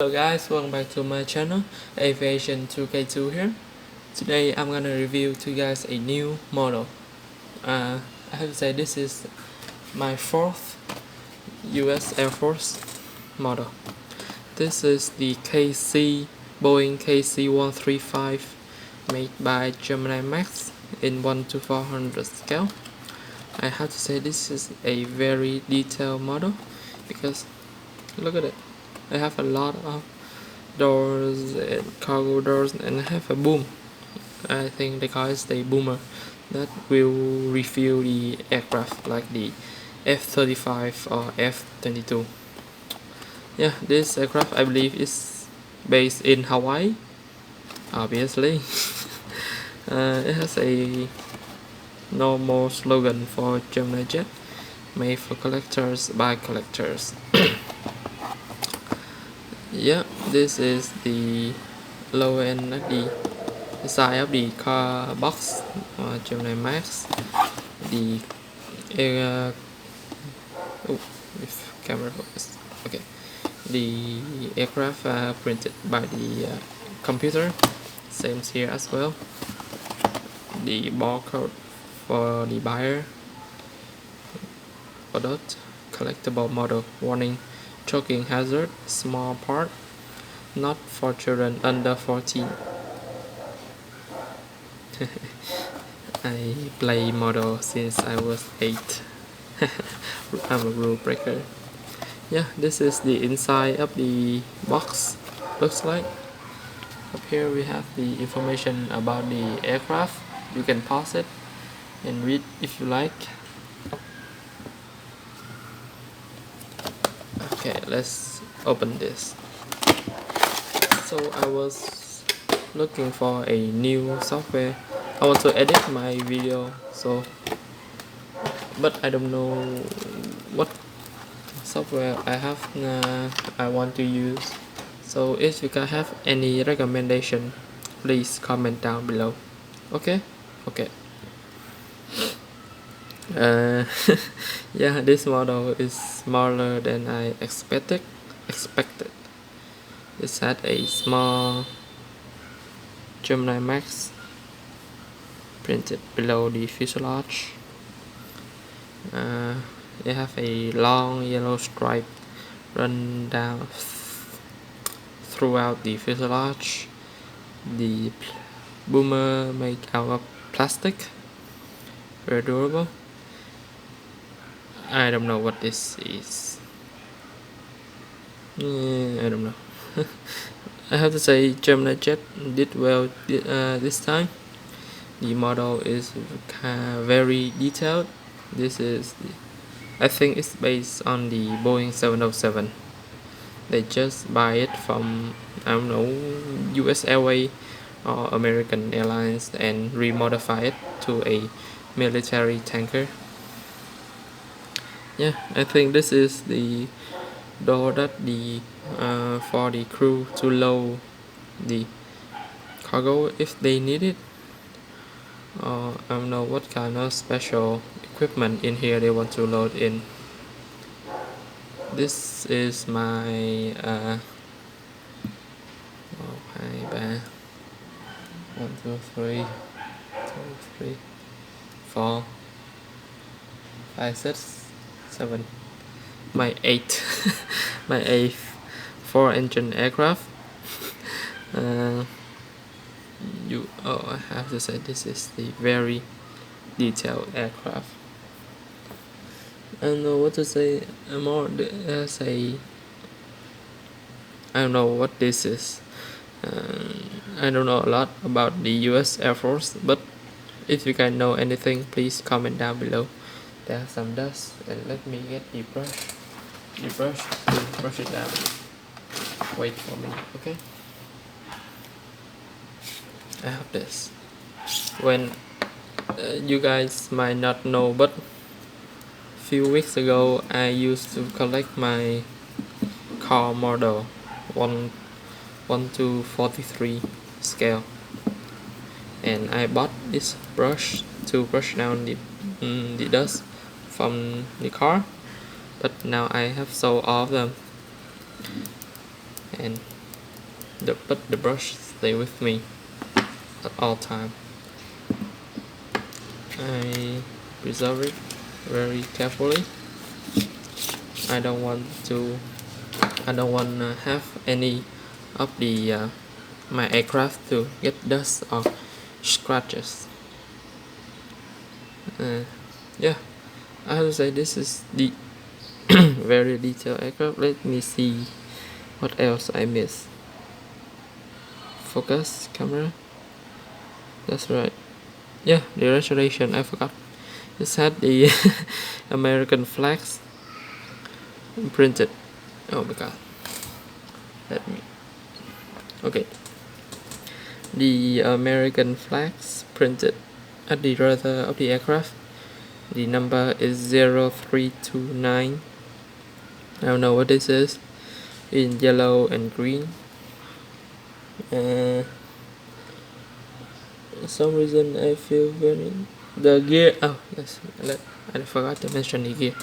Hello guys, welcome back to my channel, Aviation 2K2 here. Today I'm gonna review to you guys a new model. I have to say this is my fourth US Air Force model. This is the Boeing KC-135 made by Gemini Max in 1:400 scale. I have to say this is a very detailed model because look at it. I have a lot of doors and cargo doors, and I have a boom. I think they call it the boomer that will refuel the aircraft like the F-35 or F-22. Yeah, this aircraft I believe is based in Hawaii, obviously. It has a normal slogan for Gemini Jet, made for collectors by collectors. Yeah, this is the lower end of the side of the car box, Gemini Max. The if camera focus, okay. The aircraft printed by the computer, same here as well. The barcode for the buyer. Product, collectible model, warning, choking hazard, small part, not for children under 14. I play model since I was 8. I'm a rule breaker. Yeah, this is the inside of the box. Looks like up here we have the information about the aircraft. You can pause it and read if you like. Okay, let's open this. So I was looking for a new software. I want to edit my video, but I don't know what software I want to use. So if you can have any recommendation, please comment down below. Okay. Yeah, this model is smaller than I expected. It had a small Gemini Max printed below the fuselage. It have a long yellow stripe run down throughout the fuselage. The boomer made out of plastic, very durable. I don't know what this is. I don't know. I have to say Gemini Jet did well this time. The model is very detailed. This is I think it's based on the Boeing 707. They just buy it from, I don't know, US Airways or American Airlines and remodify it to a military tanker. Yeah, I think this is the door that the for the crew to load the cargo if they need it. I don't know what kind of special equipment in here they want to load in. This is my 1, 2, 3, 4, 5, 6, 7. My 8th my 8th 4-engine aircraft. I have to say this is the very detailed aircraft. I don't know what to say more. I don't know what this is. I don't know a lot about the US Air Force, but if you can know anything, please comment down below. There's some dust, and let me get the brush to brush it down. Wait for me, okay? I have this. When you guys might not know, but a few weeks ago I used to collect my car model 1:43 scale, and I bought this brush to brush down the dust from the car, but now I have sold all of them, and but the brush stay with me at all time. I preserve it very carefully. I don't want to have any of the my aircraft to get dust or scratches. Yeah, I have to say this is the very detailed aircraft. Let me see what else I miss. Focus camera. That's right. Yeah, the restoration I forgot. It had the American flags printed. Oh my god. Let me. Okay. The American flags printed at the rudder of the aircraft. The number is 0329. I don't know what this is. In yellow and green. For some reason I feel very the gear. Oh yes, I forgot to mention the gear.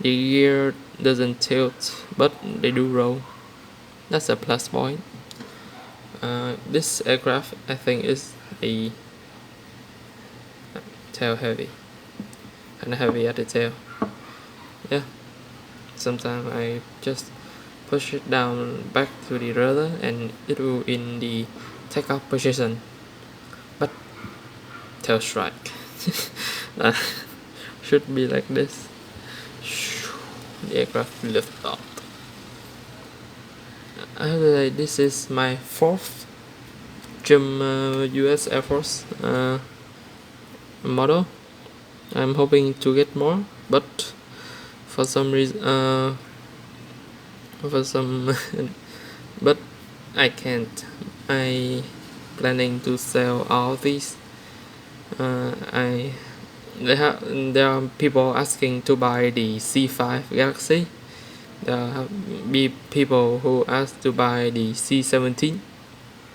The gear doesn't tilt, but they do roll. That's a plus point. This aircraft I think is a tail heavy, and heavy at the tail. Yeah, sometimes I just push it down back to the rudder and it will in the takeoff position, but tail strike. Should be like this. The aircraft lift off. This is my fourth US Air Force model. I'm hoping to get more, but for some reason, but I can't. I planning to sell all these. There are people asking to buy the C5 Galaxy. There be people who ask to buy the C-17.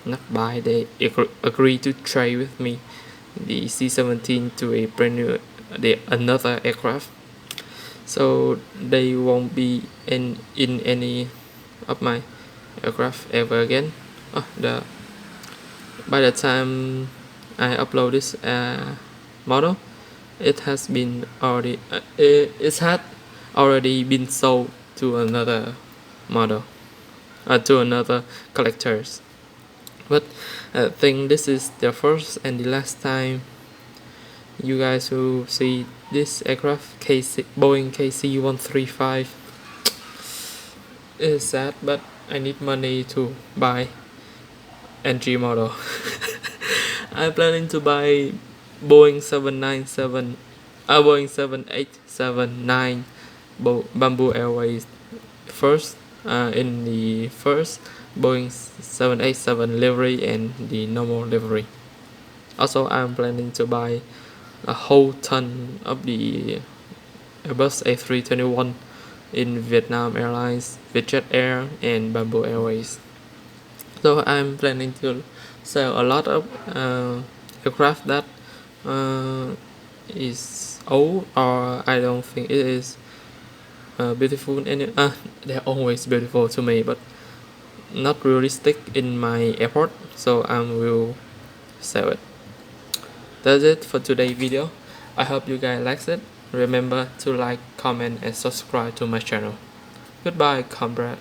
Not buy, they agree to trade with me the C-17 to a brand new another aircraft. So they won't be in any of my aircraft ever again. By the time I upload this model, it has been already it had already been sold to another model, to another collectors. But I think this is the first and the last time you guys will see this aircraft, Boeing KC-135. It is sad, but I need money to buy entry model. I'm planning to buy Boeing 7879 Bamboo Airways first, in the first Boeing 787 livery and the normal livery. Also, I'm planning to buy a whole ton of the Airbus A321 in Vietnam Airlines, Vietjet Air, and Bamboo Airways. So I'm planning to sell a lot of aircraft that is old, or I don't think it is beautiful. They're always beautiful to me, but not realistic in my airport, so I will sell it. That's it for today's video. I hope you guys liked it. Remember to like, comment, and subscribe to my channel. Goodbye, comrade.